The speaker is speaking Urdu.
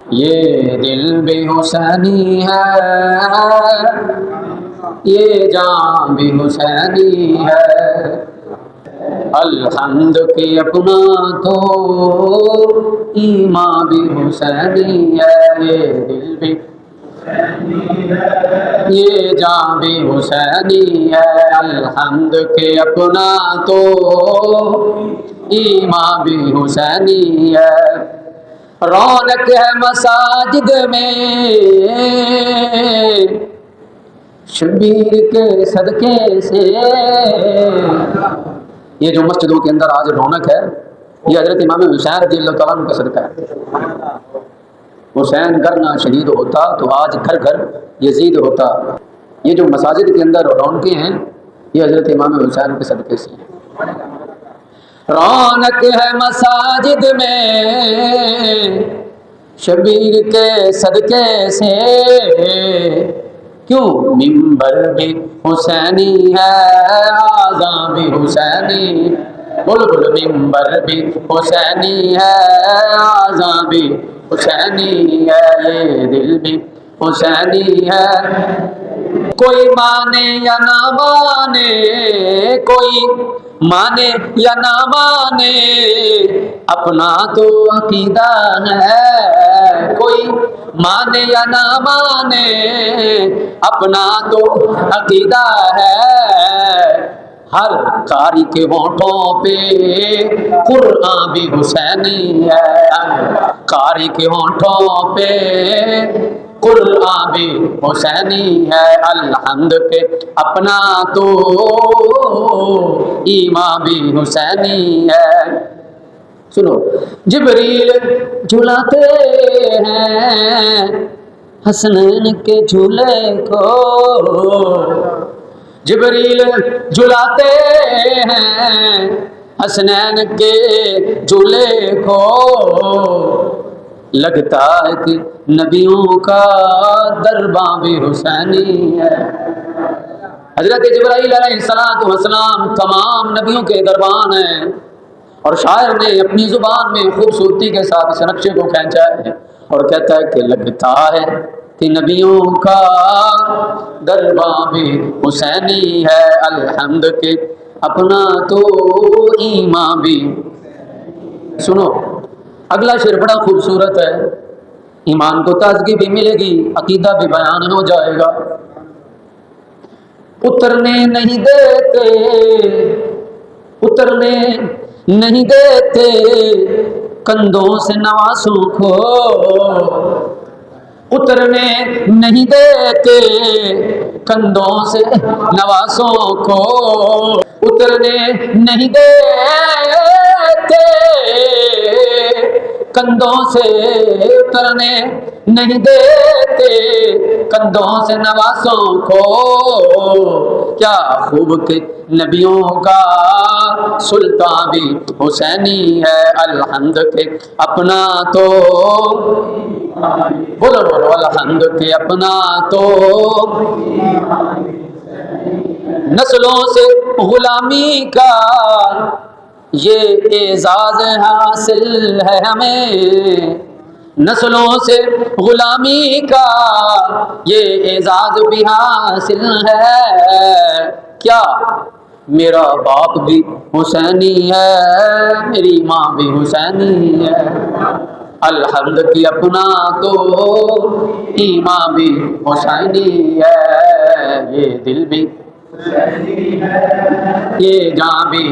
یہ دل بھی حسینی ہے، یہ جان بھی حسینی ہے، الحمد کی اپنا تو ایمان بھی حسینی ہے، یہ دل بھی یہ جان بھی حسینی ہے، الحمد کے اپنا تو ایمان بھی حسینی ہے، رونق ہے مساجد میں شبیر کے صدقے سے، یہ جو مسجدوں کے اندر آج رونق ہے یہ حضرت امام حسین رضی اللہ تعالیٰ عنہ کا صدقہ ہے۔ حسین گھر نہ شہید ہوتا تو آج گھر گھر یزید ہوتا۔ یہ جو مساجد کے اندر رونقیں ہیں یہ حضرت امام حسین کے صدقے سے ہیں۔ رونق ہے مساجد میں شبیر کے صدقے سے، کیوں ممبر بھی حسینی ہے، آذان بھی حسینی، بول ممبر بھی حسینی ہے، آذان بھی حسینی ہے، یہ دل بھی حسینی ہے، کوئی مانے یا نہ مانے، کوئی مانے یا نہ مانے، اپنا تو عقیدہ ہے، کوئی مانے یا نہ مانے، اپنا تو عقیدہ ہے، ہر قاری کے ہونٹوں پہ قرآن بھی حسینی ہے، قاری کے ہونٹوں پہ قرآن بھی حسینی ہے، الحمد کے اپنا تو ایمان بھی حسینی ہے۔ سنو، جبریل جھلاتے ہیں حسنین کے جھولے کو، جبریل جھلاتے ہیں حسنین کے جھولے کو، لگتا ہے کہ نبیوں کا درباں بھی حسینی ہے۔ حضرت جبرائیل علیہ السلام تمام نبیوں کے دربان ہیں، اور شاعر نے اپنی زبان میں خوبصورتی کے ساتھ اس نقشے کو کھینچا ہے اور کہتا ہے کہ لگتا ہے کہ نبیوں کا درباں بھی حسینی ہے، الحمد کے اپنا تو ایمان بھی۔ سنو، اگلا شعر بڑا خوبصورت ہے، ایمان کو تازگی بھی ملے گی، عقیدہ بھی بیان ہو جائے گا۔ اترنے نہیں دیتے، اترنے نہیں دیتے کندھوں سے نواسوں کو، اترنے نہیں دیتے کندھوں سے نواسوں کو، اترنے نہیں دیتے کندھوں سے، اترنے نہیں دیتے کندھوں سے نواسوں کو، کیا خوب کہ نبیوں کا سلطان بھی حسینی ہے، الحمد کے اپنا تو بولو بولو الحمد کے اپنا تو، نسلوں سے غلامی کا یہ اعزاز حاصل ہے ہمیں، نسلوں سے غلامی کا یہ اعزاز بھی حاصل ہے، کیا میرا باپ بھی حسینی ہے، میری ماں بھی حسینی ہے، الحمد کی اپنا تو ایمان بھی حسینی ہے، یہ دل بھی یہ جان بھی